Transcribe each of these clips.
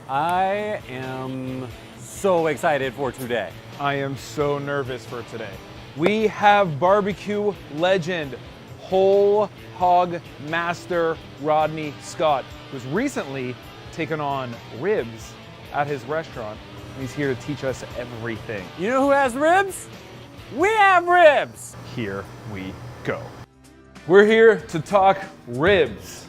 I am so excited for today. I am so nervous for today. We have barbecue legend, whole hog master Rodney Scott, who's recently taken on ribs at his restaurant. He's here to teach us everything. You know who has ribs? We have ribs! Here we go. We're here to talk ribs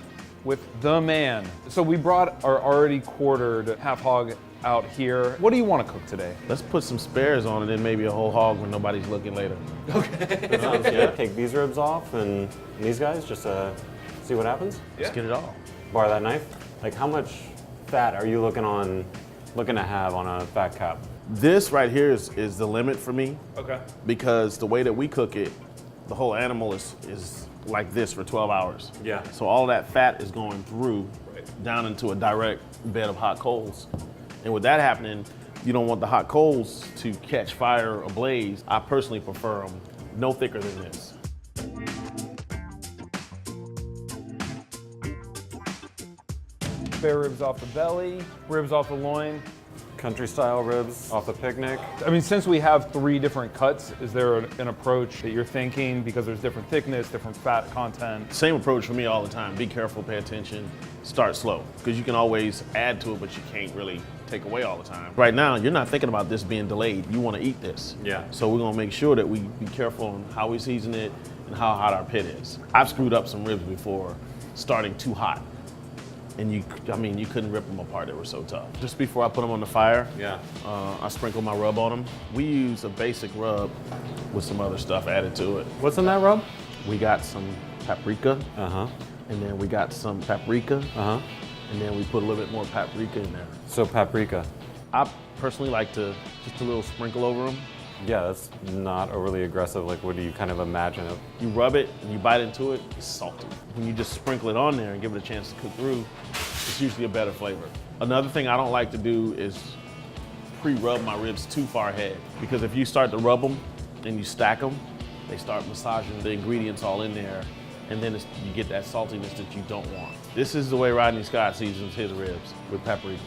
with the man. So we brought our already quartered half hog out here. What do you want to cook today? Let's put some spares on it and maybe a whole hog when nobody's looking later. Okay. Sounds good. Take these ribs off and these guys, just see what happens. Let's get it all. Bar that knife. Like, how much fat are you looking to have on a fat cap? This right here is the limit for me. Okay. Because the way that we cook it, the whole animal is like this for 12 hours. Yeah. So all that fat is going through down into a direct bed of hot coals. And with that happening, you don't want the hot coals to catch fire or blaze. I personally prefer them no thicker than this. Spare ribs off the belly, ribs off the loin. Country style ribs off the picnic. I mean, since we have 3 different cuts, is there an approach that you're thinking because there's different thickness, different fat content? Same approach for me all the time. Be careful, pay attention, start slow. Because you can always add to it, but you can't really take away all the time. Right now, you're not thinking about this being delayed. You want to eat this. Yeah. So we're going to make sure that we be careful on how we season it and how hot our pit is. I've screwed up some ribs before starting too hot. And you couldn't rip them apart. They were so tough. Just before I put them on the fire, I sprinkle my rub on them. We use a basic rub with some other stuff added to it. What's in that rub? We got some paprika. And then we got some paprika. And then we put a little bit more paprika in there. So paprika. I personally like to just a little sprinkle over them. Yeah, that's not overly aggressive. Like, what do you kind of imagine it? You rub it and you bite into it, it's salty. When you just sprinkle it on there and give it a chance to cook through, it's usually a better flavor. Another thing I don't like to do is pre-rub my ribs too far ahead, because if you start to rub them and you stack them, they start massaging the ingredients all in there, and then you get that saltiness that you don't want. This is the way Rodney Scott seasons his ribs, with paprika.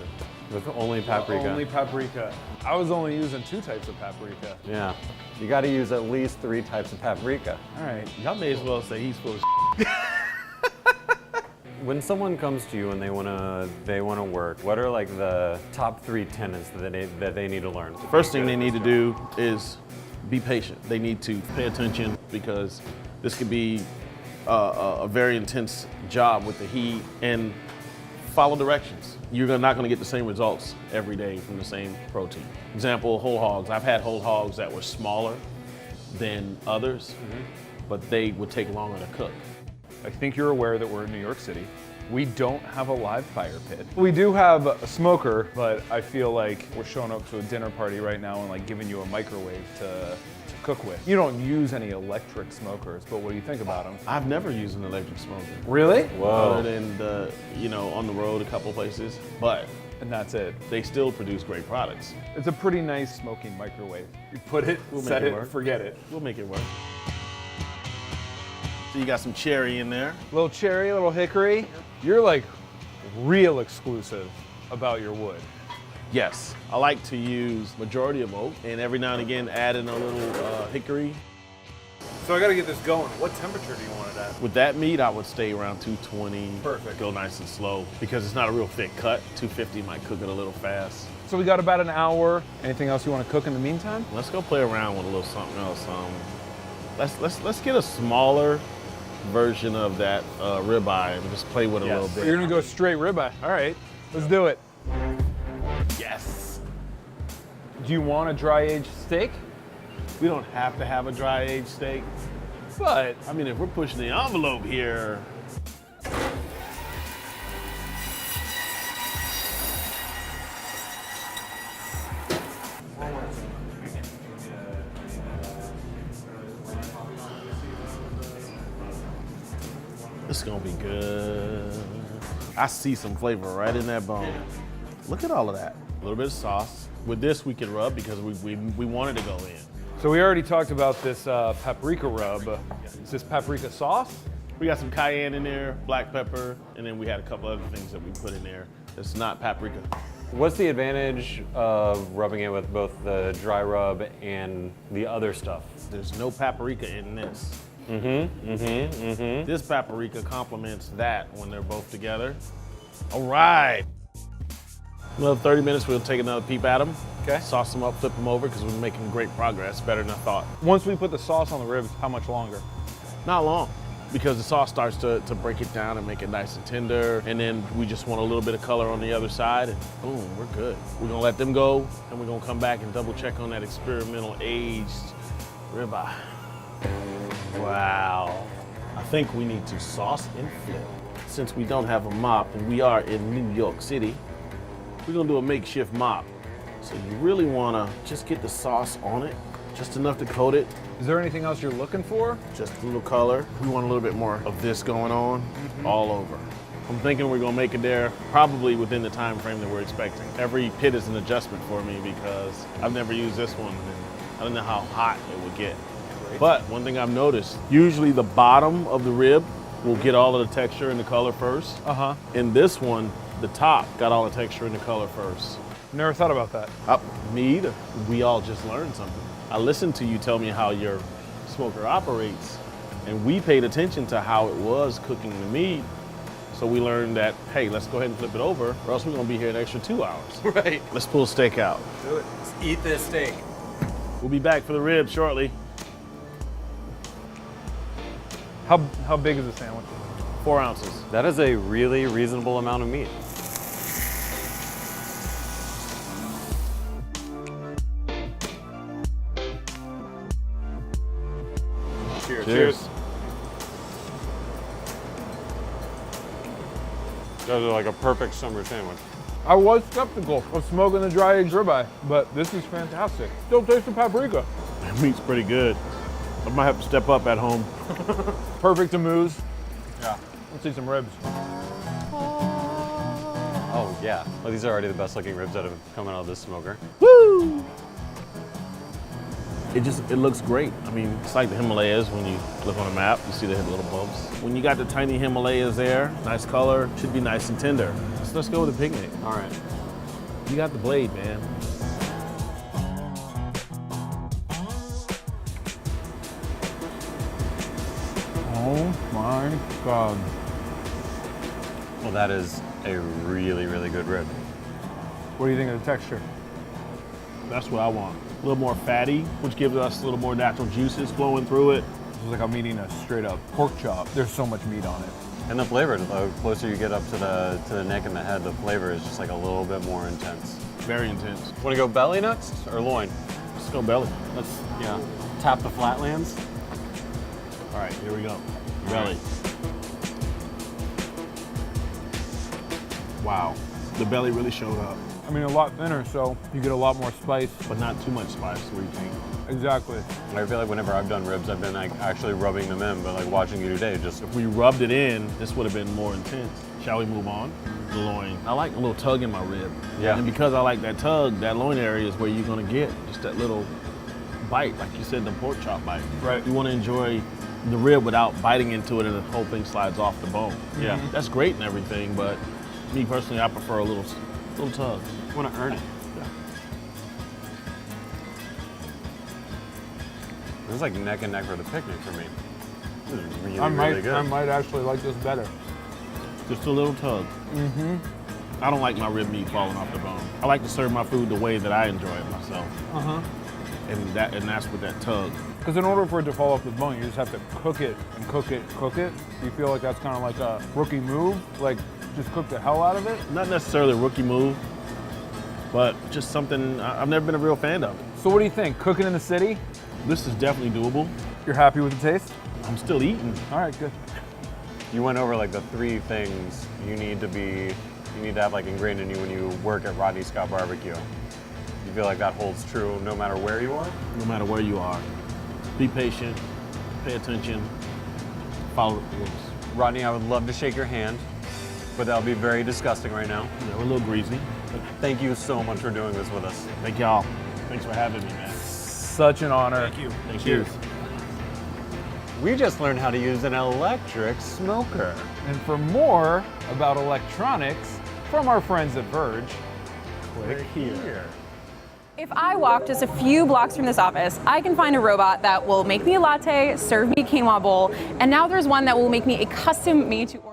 With only paprika? Only paprika. I was only using 2 types of paprika. Yeah. You got to use at least 3 types of paprika. All right. Y'all may as well say he's full of When someone comes to you and they wanna work, what are like the top 3 tenets that they need to learn? First thing they need to do is be patient. They need to pay attention, because this could be a very intense job with the heat, and follow directions. You're not gonna get the same results every day from the same protein. Example, whole hogs. I've had whole hogs that were smaller than others, but they would take longer to cook. I think you're aware that we're in New York City. We don't have a live fire pit. We do have a smoker, but I feel like we're showing up to a dinner party right now and like giving you a microwave to cook with. You don't use any electric smokers, but what do you think about them? I've never used an electric smoker. Really? Whoa. Other than on the road a couple places, but And that's it. they still produce great products. It's a pretty nice smoking microwave. You put it, We'll set make it it, work. forget it. We'll make it work. So you got some cherry in there. Little cherry, little hickory. You're like real exclusive about your wood. Yes, I like to use majority of oak, and every now and again add in a little hickory. So I gotta get this going. What temperature do you want it at? With that meat, I would stay around 220. Perfect. Go nice and slow, because it's not a real thick cut. 250 might cook it a little fast. So we got about an hour. Anything else you want to cook in the meantime? Let's go play around with a little something else. Let's get a smaller version of that ribeye and just play with it a little bit. You're gonna go straight ribeye. All right, let's do it. Yes. Do you want a dry aged steak? We don't have to have a dry aged steak, But I mean, if we're pushing the envelope here. It's gonna be good. I see some flavor right in that bone. Look at all of that. A little bit of sauce. With this, we can rub because we wanted to go in. so we already talked about this paprika rub. Is this paprika sauce? We got some cayenne in there, black pepper, and then we had a couple other things that we put in there. It's not paprika. What's the advantage of rubbing it with both the dry rub and the other stuff? There's no paprika in this. This paprika complements that when they're both together. All right. Another 30 minutes, we'll take another peep at them. Okay. Sauce them up, flip them over, because we're making great progress, better than I thought. Once we put the sauce on the ribs, how much longer? Not long, because the sauce starts to break it down and make it nice and tender. And then we just want a little bit of color on the other side, and boom, we're good. We're gonna let them go, and we're gonna come back and double check on that experimental aged ribeye. Wow. I think we need to sauce and flip. Since we don't have a mop and we are in New York City, we're gonna do a makeshift mop. So you really wanna just get the sauce on it, just enough to coat it, Is there anything else you're looking for? just a little color. We want a little bit more of this going on all over. I'm thinking we're gonna make it there probably within the time frame that we're expecting. Every pit is an adjustment for me because I've never used this one and I don't know how hot it would get. But one thing I've noticed, usually the bottom of the rib will get all of the texture and the color first. Uh-huh. In this one, the top got all the texture and the color first. Never thought about that. Me either. We all just learned something. I listened to you tell me how your smoker operates, and we paid attention to how it was cooking the meat. So we learned that, hey, let's go ahead and flip it over, or else we're gonna be here an extra 2 hours. Right. Let's pull steak out. Do it. Let's eat this steak. We'll be back for the ribs shortly. How big is the sandwich? 4 ounces. That is a really reasonable amount of meat. Cheers. Cheers. Those are like a perfect summer sandwich. I was skeptical of smoking the dry aged ribeye, but this is fantastic. Still taste the paprika. That meat's pretty good. I might have to step up at home. Perfect to mousse. Yeah. Let's see some ribs. Oh yeah. Well, these are already the best looking ribs that have come out of this smoker. Woo! It looks great. I mean, it's like the Himalayas when you look on a map, you see the little bumps. When you got the tiny Himalayas there, nice color, should be nice and tender. So let's go with a picnic. All right. You got the blade, man. Oh my God. Well, that is a really, really good rib. What do you think of the texture? That's what I want. A little more fatty, which gives us a little more natural juices flowing through it. It's like I'm eating a straight up pork chop. There's so much meat on it. And the flavor, the closer you get up to the neck and the head, the flavor is just like a little bit more intense. Very intense. Want to go belly next or loin? Let's go belly. Let's, yeah, tap the flatlands. All right, here we go. Belly. Wow. The belly really showed up, I mean, a lot thinner, so you get a lot more spice. but not too much spice. What do you think? Exactly. I feel like whenever I've done ribs, I've been like actually rubbing them in, but like watching you today, just If we rubbed it in, this would have been more intense. Shall we move on? The loin. I like a little tug in my rib. Yeah. And because I like that tug, that loin area is where you're gonna get just that little bite, like you said, the pork chop bite. Right. You wanna enjoy the rib without biting into it and the whole thing slides off the bone. Yeah. That's great and everything, but me personally, I prefer a little tug. want to earn it. Yeah. This is like neck and neck for the picnic for me. This is really, I really good. might actually like this better. Just a little tug. I don't like my rib meat falling off the bone. I like to serve my food the way that I enjoy it myself. And that's with that tug. Because in order for it to fall off the bone, you just have to cook it and cook it, cook it. Do you feel like that's kind of like a rookie move? Like, just cook the hell out of it? Not necessarily a rookie move, but just something I've never been a real fan of. So what do you think? Cooking in the city? This is definitely doable. You're happy with the taste? I'm still eating. All right, good. You went over like the 3 things you need to have like ingrained in you when you work at Rodney Scott Barbecue. You feel like that holds true no matter where you are? No matter where you are, be patient, pay attention, follow the rules. Rodney, I would love to shake your hand, but that would be very disgusting right now. Yeah, we're a little greasy. Thank you so much for doing this with us. Thank y'all. Thanks for having me, man. Such an honor. Thank you. Thank Cheers. you. We just learned how to use an electric smoker. And for more about electronics from our friends at Verge, Click here. If I walk just a few blocks from this office, I can find a robot that will make me a latte, serve me a quinoa bowl, and now there's one that will make me a custom made to order